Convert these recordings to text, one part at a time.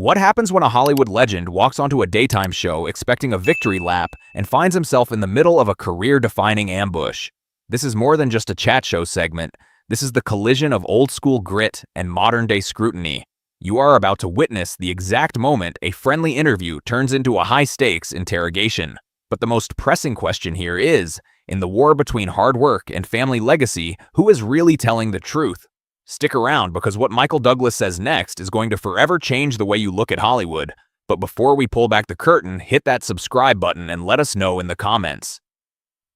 What happens when a Hollywood legend walks onto a daytime show expecting a victory lap and finds himself in the middle of a career-defining ambush? This is more than just a chat show segment. This is the collision of old-school grit and modern-day scrutiny. You are about to witness the exact moment a friendly interview turns into a high-stakes interrogation. But the most pressing question here is, in the war between hard work and family legacy, who is really telling the truth? Stick around, because what Michael Douglas says next is going to forever change the way you look at Hollywood. But before we pull back the curtain, hit that subscribe button and let us know in the comments.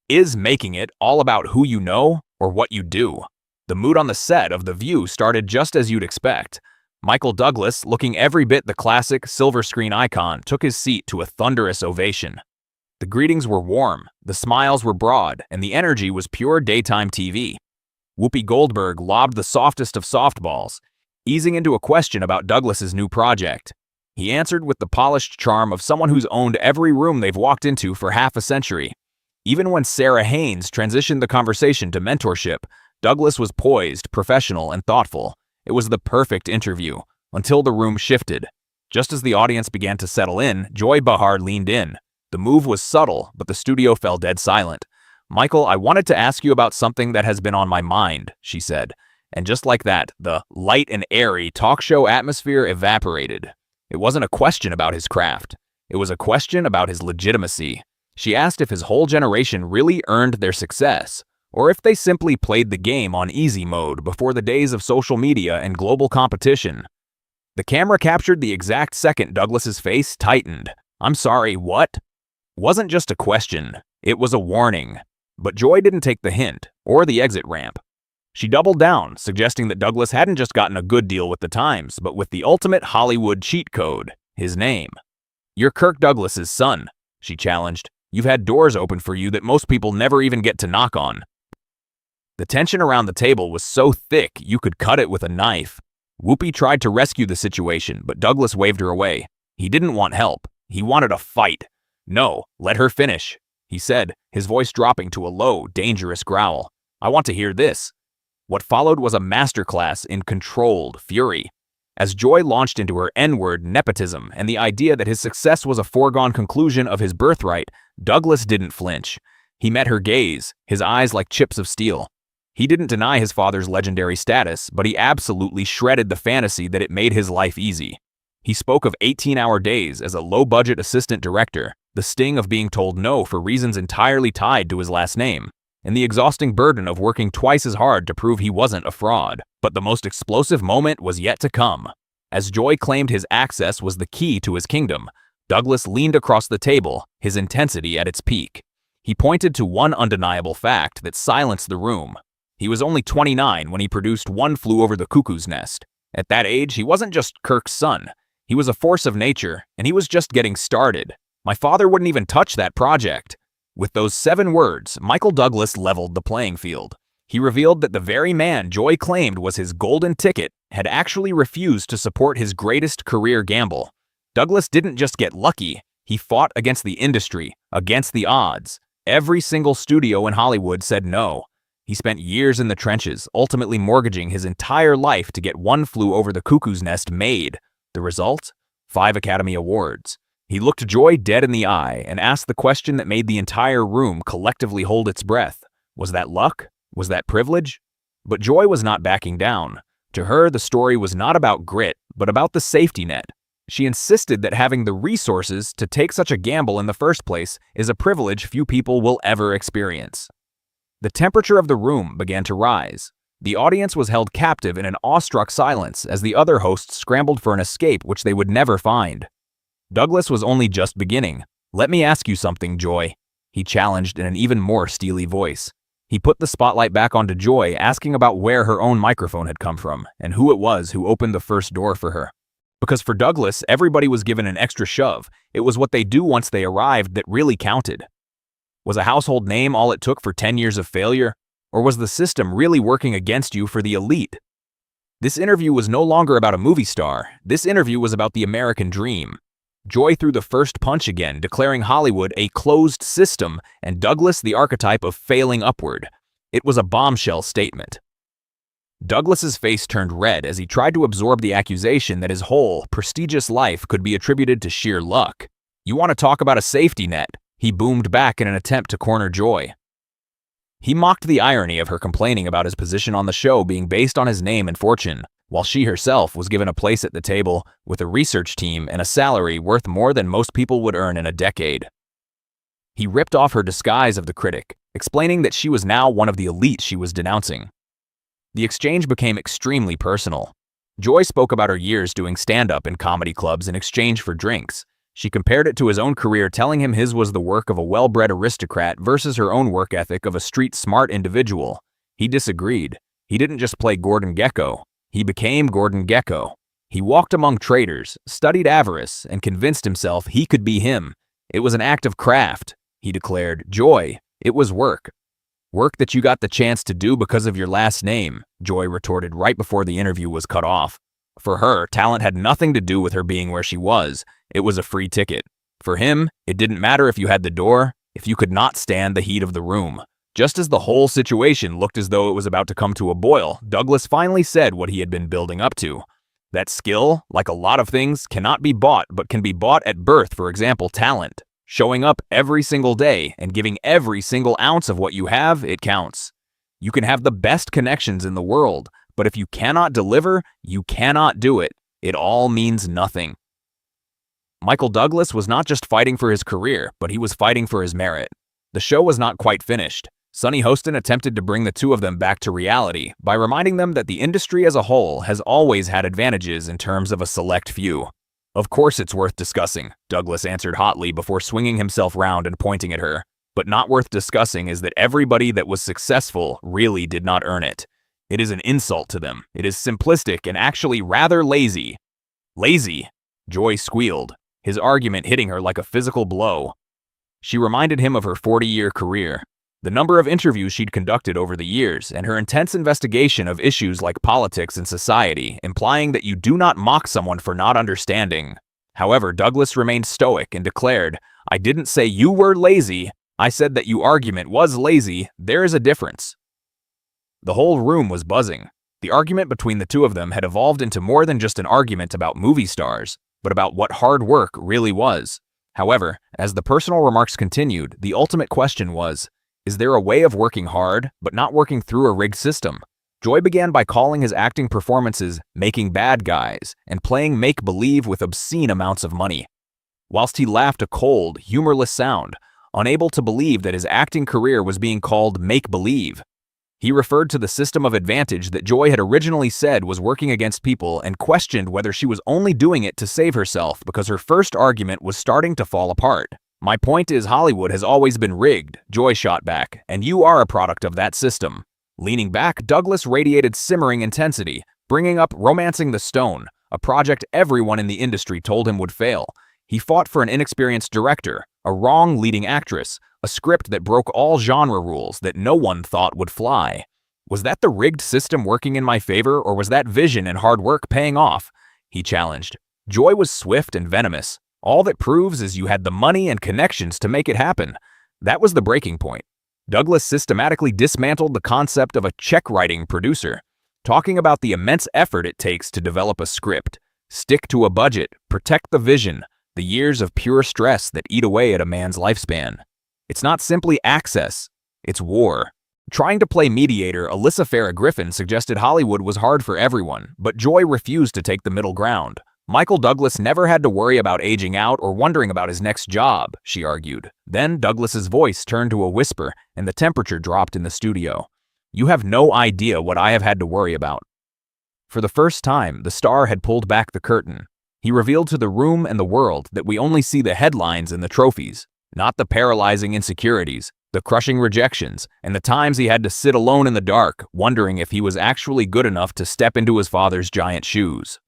Is making it all about who you know or what you do? The mood on the set of The View started just as you'd expect. Michael Douglas, looking every bit the classic silver screen icon, took his seat to a thunderous ovation. The greetings were warm, the smiles were broad, and the energy was pure daytime TV. Whoopi Goldberg lobbed the softest of softballs, easing into a question about Douglas's new project. He answered with the polished charm of someone who's owned every room they've walked into for half a century. Even when Sarah Haynes transitioned the conversation to mentorship, Douglas was poised, professional, and thoughtful. It was the perfect interview, until the room shifted. Just as the audience began to settle in, Joy Behar leaned in. The move was subtle, but the studio fell dead silent. "Michael, I wanted to ask you about something that has been on my mind," she said. And just like that, the light and airy talk show atmosphere evaporated. It wasn't a question about his craft. It was a question about his legitimacy. She asked if his whole generation really earned their success, or if they simply played the game on easy mode before the days of social media and global competition. The camera captured the exact second Douglas's face tightened. "I'm sorry, what?" Wasn't just a question, it was a warning. But Joy didn't take the hint, or the exit ramp. She doubled down, suggesting that Douglas hadn't just gotten a good deal with the Times, but with the ultimate Hollywood cheat code, his name. "You're Kirk Douglas's son," she challenged. "You've had doors open for you that most people never even get to knock on." The tension around the table was so thick you could cut it with a knife. Whoopi tried to rescue the situation, but Douglas waved her away. He didn't want help. He wanted a fight. "No, let her finish," he said, his voice dropping to a low, dangerous growl. "I want to hear this." What followed was a masterclass in controlled fury. As Joy launched into her N-word nepotism and the idea that his success was a foregone conclusion of his birthright, Douglas didn't flinch. He met her gaze, his eyes like chips of steel. He didn't deny his father's legendary status, but he absolutely shredded the fantasy that it made his life easy. He spoke of 18-hour days as a low-budget assistant director, the sting of being told no for reasons entirely tied to his last name, and the exhausting burden of working twice as hard to prove he wasn't a fraud. But the most explosive moment was yet to come. As Joy claimed his access was the key to his kingdom, Douglas leaned across the table, his intensity at its peak. He pointed to one undeniable fact that silenced the room. He was only 29 when he produced One Flew Over the Cuckoo's Nest. At that age, he wasn't just Kirk's son. He was a force of nature, and he was just getting started. "My father wouldn't even touch that project." With those 7 words, Michael Douglas leveled the playing field. He revealed that the very man Joy claimed was his golden ticket had actually refused to support his greatest career gamble. Douglas didn't just get lucky, he fought against the industry, against the odds. Every single studio in Hollywood said no. He spent years in the trenches, ultimately mortgaging his entire life to get One Flew Over the Cuckoo's Nest made. The result? 5 Academy Awards. He looked Joy dead in the eye and asked the question that made the entire room collectively hold its breath. Was that luck? Was that privilege? But Joy was not backing down. To her, the story was not about grit, but about the safety net. She insisted that having the resources to take such a gamble in the first place is a privilege few people will ever experience. The temperature of the room began to rise. The audience was held captive in an awestruck silence as the other hosts scrambled for an escape which they would never find. Douglas was only just beginning. "Let me ask you something, Joy," he challenged in an even more steely voice. He put the spotlight back onto Joy, asking about where her own microphone had come from and who it was who opened the first door for her. Because for Douglas, everybody was given an extra shove. It was what they do once they arrived that really counted. Was a household name all it took for 10 years of failure? Or was the system really working against you for the elite? This interview was no longer about a movie star. This interview was about the American dream. Joy threw the first punch again, declaring Hollywood a closed system and Douglas the archetype of failing upward. It was a bombshell statement. Douglas's face turned red as he tried to absorb the accusation that his whole, prestigious life could be attributed to sheer luck. "You want to talk about a safety net?" he boomed back in an attempt to corner Joy. He mocked the irony of her complaining about his position on the show being based on his name and fortune, while she herself was given a place at the table with a research team and a salary worth more than most people would earn in a decade. He ripped off her disguise of the critic, explaining that she was now one of the elite she was denouncing. The exchange became extremely personal. Joy spoke about her years doing stand-up in comedy clubs in exchange for drinks. She compared it to his own career, telling him his was the work of a well-bred aristocrat versus her own work ethic of a street-smart individual. He disagreed. He didn't just play Gordon Gekko. He became Gordon Gekko. He walked among traders, studied avarice, and convinced himself he could be him. It was an act of craft, he declared. "Joy, it was work. Work that you got the chance to do because of your last name," Joy retorted right before the interview was cut off. For her, talent had nothing to do with her being where she was. It was a free ticket. For him, it didn't matter if you had the door, if you could not stand the heat of the room. Just as the whole situation looked as though it was about to come to a boil, Douglas finally said what he had been building up to. That skill, like a lot of things, cannot be bought but can be bought at birth. For example, talent. Showing up every single day and giving every single ounce of what you have, it counts. You can have the best connections in the world, but if you cannot deliver, you cannot do it. It all means nothing. Michael Douglas was not just fighting for his career, but he was fighting for his merit. The show was not quite finished. Sunny Hostin attempted to bring the two of them back to reality by reminding them that the industry as a whole has always had advantages in terms of a select few. "Of course it's worth discussing," Douglas answered hotly before swinging himself round and pointing at her. "But not worth discussing is that everybody that was successful really did not earn it. It is an insult to them. It is simplistic and actually rather lazy." "Lazy?" Joy squealed, his argument hitting her like a physical blow. She reminded him of her 40-year career, the number of interviews she'd conducted over the years, and her intense investigation of issues like politics and society, implying that you do not mock someone for not understanding. However, Douglas remained stoic and declared, "I didn't say you were lazy. I said that your argument was lazy. There is a difference." The whole room was buzzing. The argument between the two of them had evolved into more than just an argument about movie stars, but about what hard work really was. However, as the personal remarks continued, the ultimate question was, is there a way of working hard, but not working through a rigged system? Joy began by calling his acting performances making bad guys and playing make-believe with obscene amounts of money. Whilst he laughed a cold, humorless sound, unable to believe that his acting career was being called make-believe. He referred to the system of advantage that Joy had originally said was working against people and questioned whether she was only doing it to save herself because her first argument was starting to fall apart. "My point is Hollywood has always been rigged," Joy shot back, "and you are a product of that system." Leaning back, Douglas radiated simmering intensity, bringing up Romancing the Stone, a project everyone in the industry told him would fail. He fought for an inexperienced director, a wrong leading actress, a script that broke all genre rules that no one thought would fly. Was that the rigged system working in my favor, or was that vision and hard work paying off? He challenged. Joy was swift and venomous. "All that proves is you had the money and connections to make it happen." That was the breaking point. Douglas systematically dismantled the concept of a check-writing producer, talking about the immense effort it takes to develop a script, stick to a budget, protect the vision, the years of pure stress that eat away at a man's lifespan. It's not simply access, it's war. Trying to play mediator, Alyssa Farrah Griffin suggested Hollywood was hard for everyone, but Joy refused to take the middle ground. Michael Douglas never had to worry about aging out or wondering about his next job, she argued. Then Douglas's voice turned to a whisper, and the temperature dropped in the studio. "You have no idea what I have had to worry about." For the first time, the star had pulled back the curtain. He revealed to the room and the world that we only see the headlines and the trophies, not the paralyzing insecurities, the crushing rejections, and the times he had to sit alone in the dark, wondering if he was actually good enough to step into his father's giant shoes.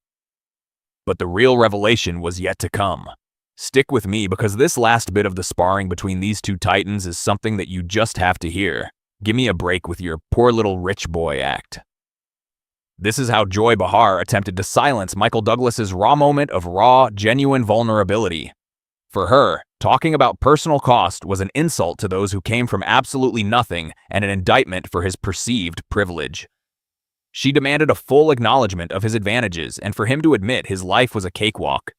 But the real revelation was yet to come. Stick with me because this last bit of the sparring between these two titans is something that you just have to hear. Give me a break with your poor little rich boy act. This is how Joy Behar attempted to silence Michael Douglas's raw moment of raw, genuine vulnerability. For her, talking about personal cost was an insult to those who came from absolutely nothing and an indictment for his perceived privilege. She demanded a full acknowledgement of his advantages and for him to admit his life was a cakewalk.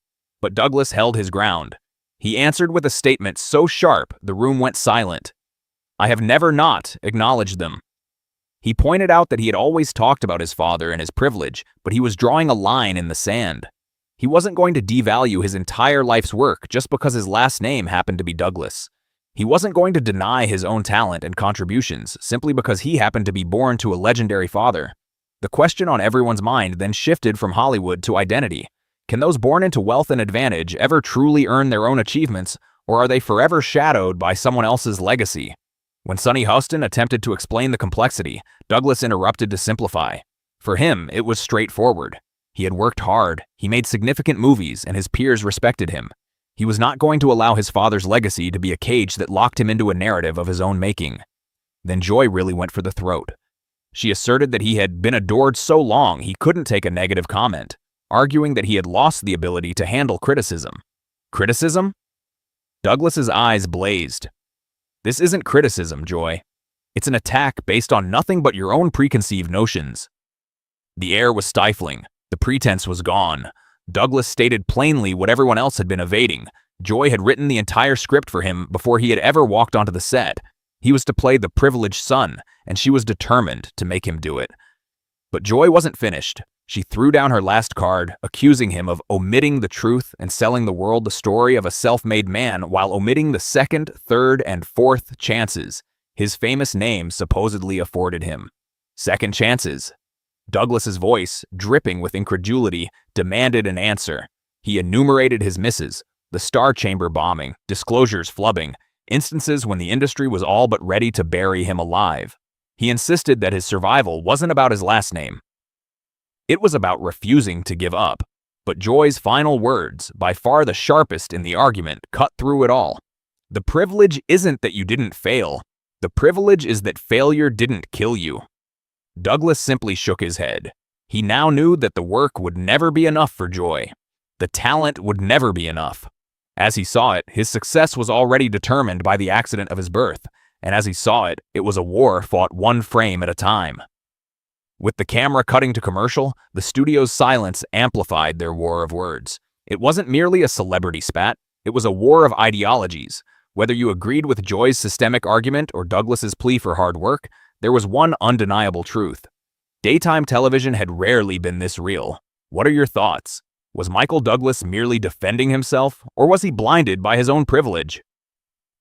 But Douglas held his ground. He answered with a statement so sharp the room went silent. "I have never not acknowledged them." He pointed out that he had always talked about his father and his privilege, but he was drawing a line in the sand. He wasn't going to devalue his entire life's work just because his last name happened to be Douglas. He wasn't going to deny his own talent and contributions simply because he happened to be born to a legendary father. The question on everyone's mind then shifted from Hollywood to identity. Can those born into wealth and advantage ever truly earn their own achievements, or are they forever shadowed by someone else's legacy? When Sonny Huston attempted to explain the complexity, Douglas interrupted to simplify. For him, it was straightforward. He had worked hard, he made significant movies, and his peers respected him. He was not going to allow his father's legacy to be a cage that locked him into a narrative of his own making. Then Joy really went for the throat. She asserted that he had been adored so long he couldn't take a negative comment, arguing that he had lost the ability to handle criticism. Criticism? Douglas's eyes blazed. This isn't criticism, Joy. It's an attack based on nothing but your own preconceived notions. The air was stifling. The pretense was gone. Douglas stated plainly what everyone else had been evading. Joy had written the entire script for him before he had ever walked onto the set. He was to play the privileged son, and she was determined to make him do it. But Joy wasn't finished. She threw down her last card, accusing him of omitting the truth and selling the world the story of a self-made man while omitting the second, third, and fourth chances his famous name supposedly afforded him. Second chances. Douglas's voice, dripping with incredulity, demanded an answer. He enumerated his misses: the Star Chamber bombing, disclosures flubbing, instances when the industry was all but ready to bury him alive. He insisted that his survival wasn't about his last name. It was about refusing to give up. But Joy's final words, by far the sharpest in the argument, cut through it all. The privilege isn't that you didn't fail. The privilege is that failure didn't kill you. Douglas simply shook his head. He now knew that the work would never be enough for Joy. The talent would never be enough. As he saw it, his success was already determined by the accident of his birth, and as he saw it, it was a war fought one frame at a time. With the camera cutting to commercial, the studio's silence amplified their war of words. It wasn't merely a celebrity spat, it was a war of ideologies. Whether you agreed with Joy's systemic argument or Douglas's plea for hard work, there was one undeniable truth. Daytime television had rarely been this real. What are your thoughts? Was Michael Douglas merely defending himself, or was he blinded by his own privilege?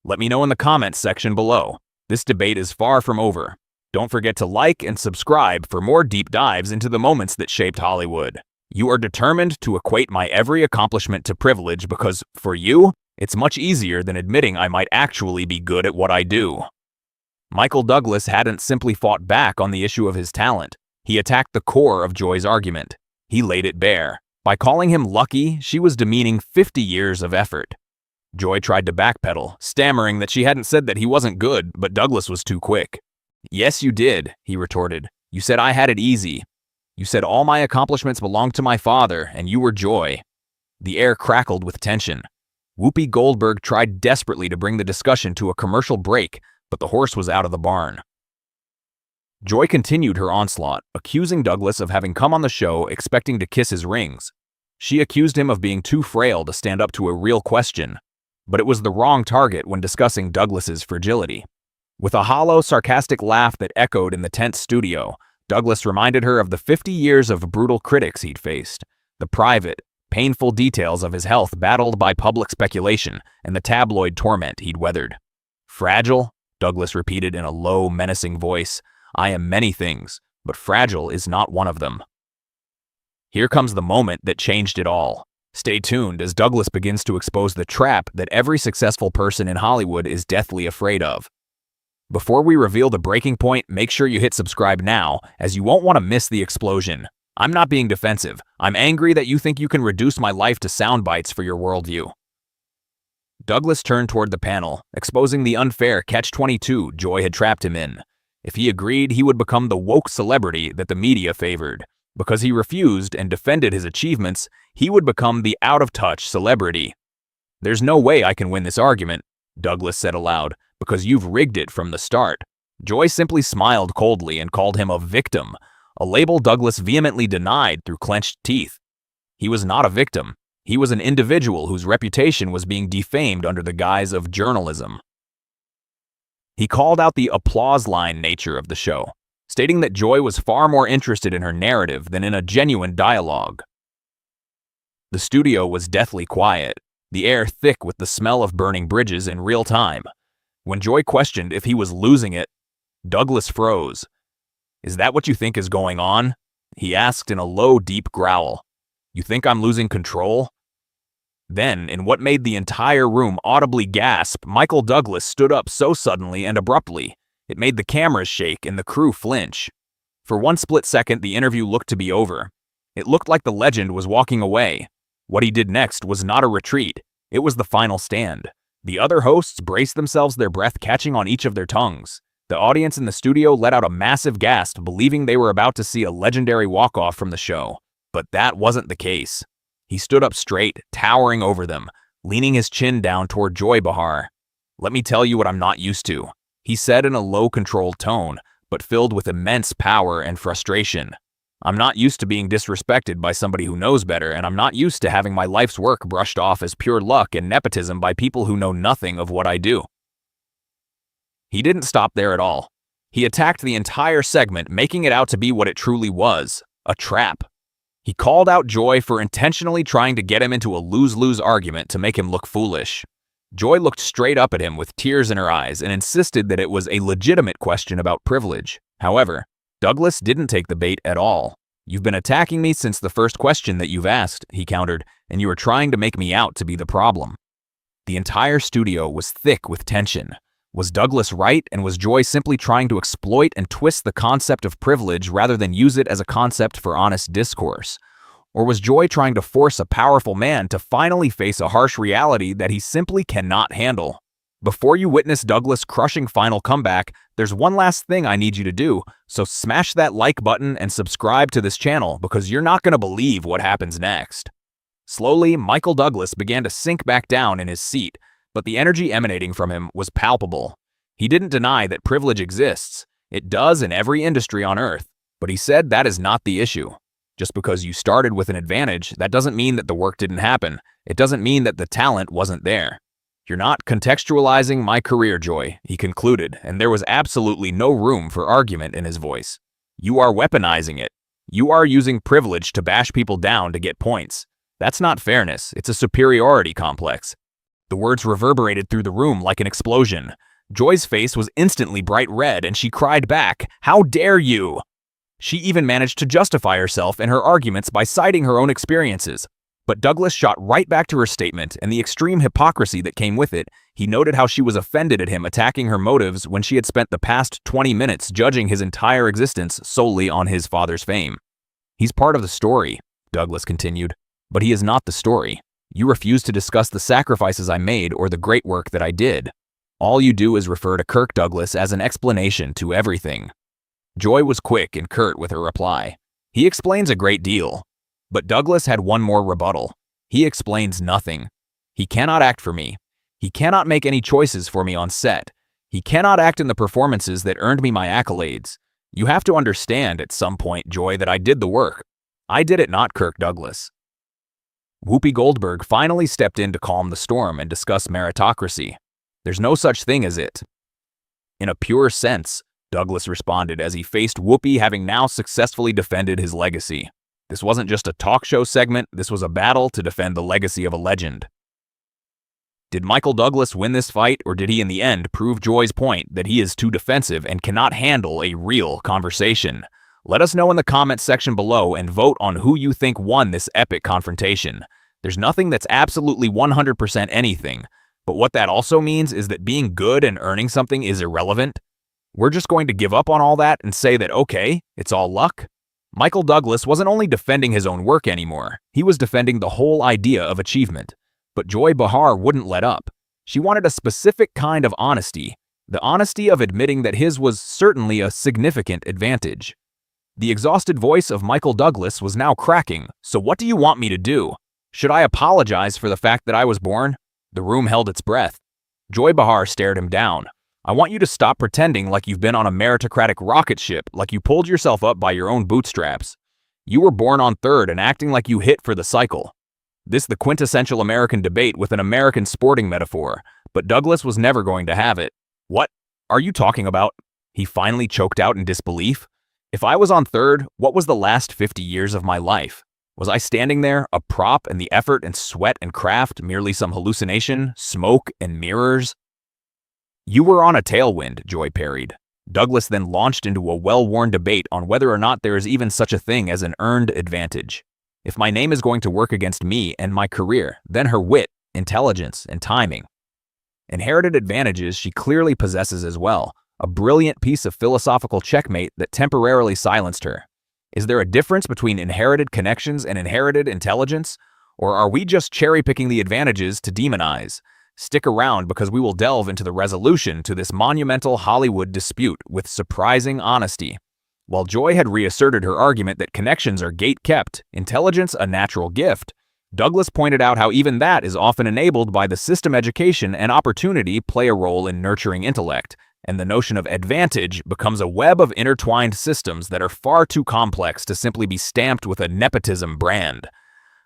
Let me know in the comments section below. This debate is far from over. Don't forget to like and subscribe for more deep dives into the moments that shaped Hollywood. You are determined to equate my every accomplishment to privilege because, for you, it's much easier than admitting I might actually be good at what I do. Michael Douglas hadn't simply fought back on the issue of his talent. He attacked the core of Joy's argument. He laid it bare. By calling him lucky, she was demeaning 50 years of effort. Joy tried to backpedal, stammering that she hadn't said that he wasn't good, but Douglas was too quick. "Yes, you did," he retorted. "You said I had it easy. You said all my accomplishments belonged to my father, and you were Joy." The air crackled with tension. Whoopi Goldberg tried desperately to bring the discussion to a commercial break, but the horse was out of the barn. Joy continued her onslaught, accusing Douglas of having come on the show expecting to kiss his rings. She accused him of being too frail to stand up to a real question, but it was the wrong target when discussing Douglas's fragility. With a hollow, sarcastic laugh that echoed in the tense studio, Douglas reminded her of the 50 years of brutal critics he'd faced, the private, painful details of his health battled by public speculation, and the tabloid torment he'd weathered. "Fragile?" Douglas repeated in a low, menacing voice. "I am many things, but fragile is not one of them." Here comes the moment that changed it all. Stay tuned as Douglas begins to expose the trap that every successful person in Hollywood is deathly afraid of. Before we reveal the breaking point, make sure you hit subscribe now, as you won't want to miss the explosion. I'm not being defensive. I'm angry that you think you can reduce my life to sound bites for your worldview. Douglas turned toward the panel, exposing the unfair catch-22 Joy had trapped him in. If he agreed, he would become the woke celebrity that the media favored. Because he refused and defended his achievements, he would become the out-of-touch celebrity. "There's no way I can win this argument," Douglas said aloud, "because you've rigged it from the start." Joy simply smiled coldly and called him a victim. a label Douglas vehemently denied through clenched teeth. He was not a victim. He was an individual whose reputation was being defamed under the guise of journalism. He called out the applause line nature of the show, stating that Joy was far more interested in her narrative than in a genuine dialogue. The studio was deathly quiet, the air thick with the smell of burning bridges in real time. When Joy questioned if he was losing it, Douglas froze. "Is that what you think is going on?" he asked in a low, deep growl. "You think I'm losing control?" Then, in what made the entire room audibly gasp, Michael Douglas stood up so suddenly and abruptly, it made the cameras shake and the crew flinch. For one split second, the interview looked to be over. It looked like the legend was walking away. What he did next was not a retreat. It was the final stand. The other hosts braced themselves, their breath catching on each of their tongues. The audience in the studio let out a massive gasp, believing they were about to see a legendary walk-off from the show. But that wasn't the case. He stood up straight, towering over them, leaning his chin down toward Joy Behar. "Let me tell you what I'm not used to," he said in a low, controlled tone, but filled with immense power and frustration. "I'm not used to being disrespected by somebody who knows better, and I'm not used to having my life's work brushed off as pure luck and nepotism by people who know nothing of what I do." He didn't stop there at all. He attacked the entire segment, making it out to be what it truly was, a trap. He called out Joy for intentionally trying to get him into a lose-lose argument to make him look foolish. Joy looked straight up at him with tears in her eyes and insisted that it was a legitimate question about privilege. However, Douglas didn't take the bait at all. "You've been attacking me since the first question that you've asked," he countered, "and you are trying to make me out to be the problem." The entire studio was thick with tension. Was Douglas right, and was Joy simply trying to exploit and twist the concept of privilege rather than use it as a concept for honest discourse? Or was Joy trying to force a powerful man to finally face a harsh reality that he simply cannot handle? Before you witness Douglas' crushing final comeback, there's one last thing I need you to do, so smash that like button and subscribe to this channel because you're not going to believe what happens next. Slowly, Michael Douglas began to sink back down in his seat, but the energy emanating from him was palpable. He didn't deny that privilege exists. It does in every industry on Earth, but he said that is not the issue. Just because you started with an advantage, that doesn't mean that the work didn't happen. It doesn't mean that the talent wasn't there. "You're not contextualizing my career, Joy," he concluded, and there was absolutely no room for argument in his voice. "You are weaponizing it. You are using privilege to bash people down to get points. That's not fairness, it's a superiority complex." The words reverberated through the room like an explosion. Joy's face was instantly bright red, and she cried back, "How dare you!" She even managed to justify herself and her arguments by citing her own experiences. But Douglas shot right back to her statement and the extreme hypocrisy that came with it. He noted how she was offended at him attacking her motives when she had spent the past 20 minutes judging his entire existence solely on his father's fame. "He's part of the story," Douglas continued, "but he is not the story. You refuse to discuss the sacrifices I made or the great work that I did. All you do is refer to Kirk Douglas as an explanation to everything." Joy was quick and curt with her reply. "He explains a great deal." But Douglas had one more rebuttal. "He explains nothing. He cannot act for me. He cannot make any choices for me on set. He cannot act in the performances that earned me my accolades. You have to understand at some point, Joy, that I did the work. I did it, not Kirk Douglas." Whoopi Goldberg finally stepped in to calm the storm and discuss meritocracy. "There's no such thing as it." "In a pure sense," Douglas responded as he faced Whoopi, having now successfully defended his legacy. This wasn't just a talk show segment, this was a battle to defend the legacy of a legend. Did Michael Douglas win this fight, or did he in the end prove Joy's point that he is too defensive and cannot handle a real conversation? Let us know in the comments section below and vote on who you think won this epic confrontation. There's nothing that's absolutely 100% anything, but what that also means is that being good and earning something is irrelevant. We're just going to give up on all that and say that, okay, it's all luck. Michael Douglas wasn't only defending his own work anymore, he was defending the whole idea of achievement. But Joy Behar wouldn't let up. She wanted a specific kind of honesty, the honesty of admitting that his was certainly a significant advantage. The exhausted voice of Michael Douglas was now cracking. "So what do you want me to do? Should I apologize for the fact that I was born?" The room held its breath. Joy Behar stared him down. I want you to stop pretending like you've been on a meritocratic rocket ship, like you pulled yourself up by your own bootstraps. You were born on third and acting like you hit for the cycle. This the quintessential American debate with an American sporting metaphor, but Douglas was never going to have it. What are you talking about? He finally choked out in disbelief. If I was on third, what was the last 50 years of my life? Was I standing there, a prop, and the effort and sweat and craft merely some hallucination, smoke and mirrors? You were on a tailwind, Joy parried. Douglas then launched into a well-worn debate on whether or not there is even such a thing as an earned advantage. If my name is going to work against me and my career, then her wit, intelligence, and timing. Inherited advantages she clearly possesses as well, a brilliant piece of philosophical checkmate that temporarily silenced her. Is there a difference between inherited connections and inherited intelligence? Or are we just cherry-picking the advantages to demonize? Stick around because we will delve into the resolution to this monumental Hollywood dispute with surprising honesty. While Joy had reasserted her argument that connections are gate-kept, intelligence a natural gift, Douglas pointed out how even that is often enabled by the system education and opportunity play a role in nurturing intellect, and the notion of advantage becomes a web of intertwined systems that are far too complex to simply be stamped with a nepotism brand.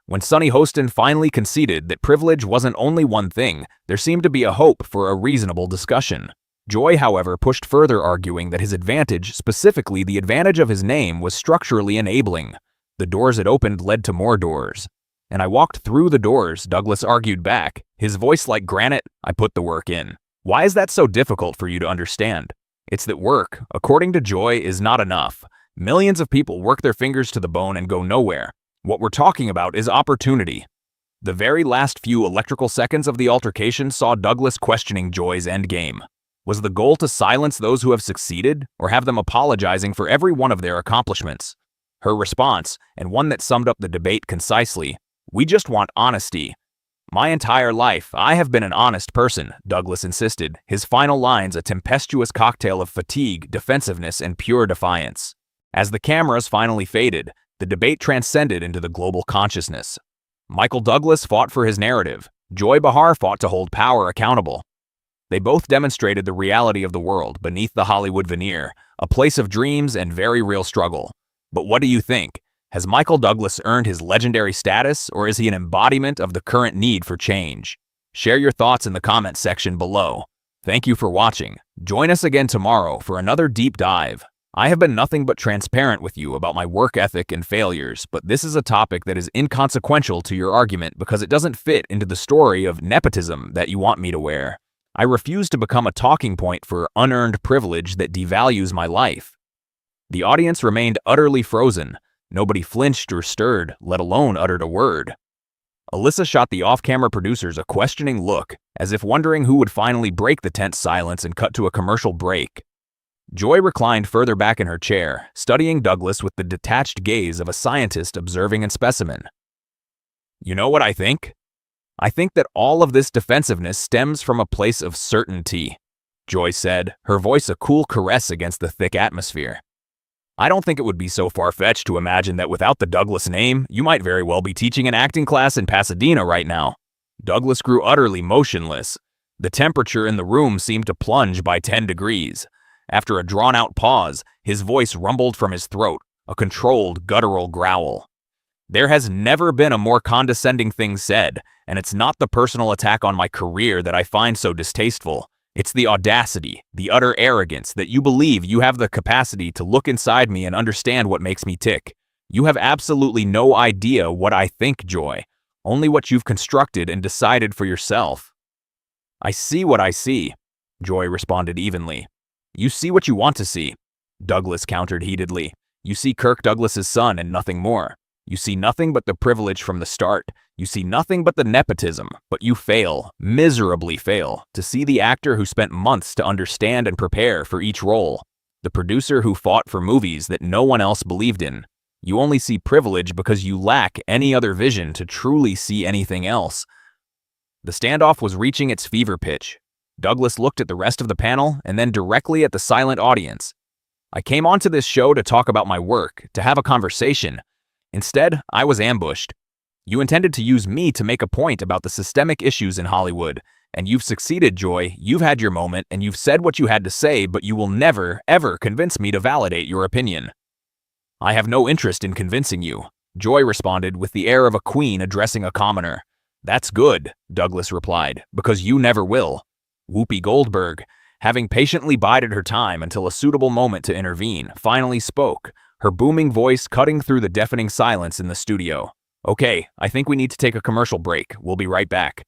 When Sonny Hostin finally conceded that privilege wasn't only one thing, there seemed to be a hope for a reasonable discussion. Joy, however, pushed further, arguing that his advantage, specifically the advantage of his name, was structurally enabling. The doors it opened led to more doors. And I walked through the doors, Douglas argued back, his voice like granite. I put the work in. Why is that so difficult for you to understand? It's that work, according to Joy, is not enough. Millions of people work their fingers to the bone and go nowhere. What we're talking about is opportunity. The very last few electrical seconds of the altercation saw Douglas questioning Joy's endgame. Was the goal to silence those who have succeeded, or have them apologizing for every one of their accomplishments? Her response, and one that summed up the debate concisely, "We just want honesty." "My entire life, I have been an honest person," Douglas insisted, his final lines a tempestuous cocktail of fatigue, defensiveness, and pure defiance. As the cameras finally faded, the debate transcended into the global consciousness. Michael Douglas fought for his narrative. Joy Behar fought to hold power accountable. They both demonstrated the reality of the world beneath the Hollywood veneer, a place of dreams and very real struggle. But what do you think? Has Michael Douglas earned his legendary status, or is he an embodiment of the current need for change? Share your thoughts in the comments section below. Thank you for watching. Join us again tomorrow for another deep dive. I have been nothing but transparent with you about my work ethic and failures, but this is a topic that is inconsequential to your argument because it doesn't fit into the story of nepotism that you want me to wear. I refuse to become a talking point for unearned privilege that devalues my life. The audience remained utterly frozen. Nobody flinched or stirred, let alone uttered a word. Alyssa shot the off-camera producers a questioning look, as if wondering who would finally break the tense silence and cut to a commercial break. Joy reclined further back in her chair, studying Douglas with the detached gaze of a scientist observing a specimen. "You know what I think? I think that all of this defensiveness stems from a place of certainty," Joy said, her voice a cool caress against the thick atmosphere. "I don't think it would be so far-fetched to imagine that without the Douglas name, you might very well be teaching an acting class in Pasadena right now." Douglas grew utterly motionless. The temperature in the room seemed to plunge by 10 degrees. After a drawn-out pause, his voice rumbled from his throat, a controlled, guttural growl. "There has never been a more condescending thing said, and it's not the personal attack on my career that I find so distasteful. It's the audacity, the utter arrogance that you believe you have the capacity to look inside me and understand what makes me tick. You have absolutely no idea what I think, Joy, only what you've constructed and decided for yourself." "I see what I see," Joy responded evenly. "You see what you want to see," Douglas countered heatedly. "You see Kirk Douglas's son and nothing more. You see nothing but the privilege from the start. You see nothing but the nepotism, but you fail, miserably fail, to see the actor who spent months to understand and prepare for each role, the producer who fought for movies that no one else believed in. You only see privilege because you lack any other vision to truly see anything else." The standoff was reaching its fever pitch. Douglas looked at the rest of the panel and then directly at the silent audience. "I came onto this show to talk about my work, to have a conversation. Instead, I was ambushed. You intended to use me to make a point about the systemic issues in Hollywood, And you've succeeded, Joy. You've had your moment, and you've said what you had to say, but you will never, ever convince me to validate your opinion. I have no interest in convincing you, Joy responded with the air of a queen addressing a commoner. That's good, Douglas replied, because you never will. Whoopi Goldberg, having patiently bided her time until a suitable moment to intervene, finally spoke, her booming voice cutting through the deafening silence in the studio. Okay, I think we need to take a commercial break. We'll be right back.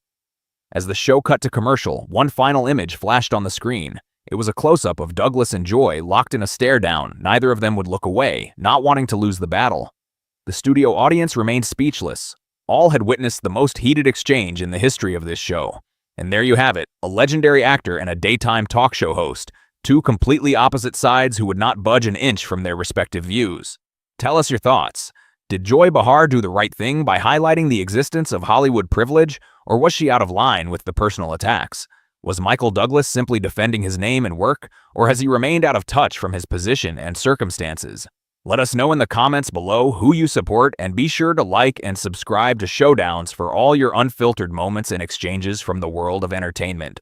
As the show cut to commercial, one final image flashed on the screen. It was a close-up of Douglas and Joy locked in a stare-down. Neither of them would look away, not wanting to lose the battle. The studio audience remained speechless. All had witnessed the most heated exchange in the history of this show. And there you have it, a legendary actor and a daytime talk show host, two completely opposite sides who would not budge an inch from their respective views. Tell us your thoughts. Did Joy Behar do the right thing by highlighting the existence of Hollywood privilege, or was she out of line with the personal attacks? Was Michael Douglas simply defending his name and work, or has he remained out of touch from his position and circumstances? Let us know in the comments below who you support, and be sure to like and subscribe to Showdowns for all your unfiltered moments and exchanges from the world of entertainment.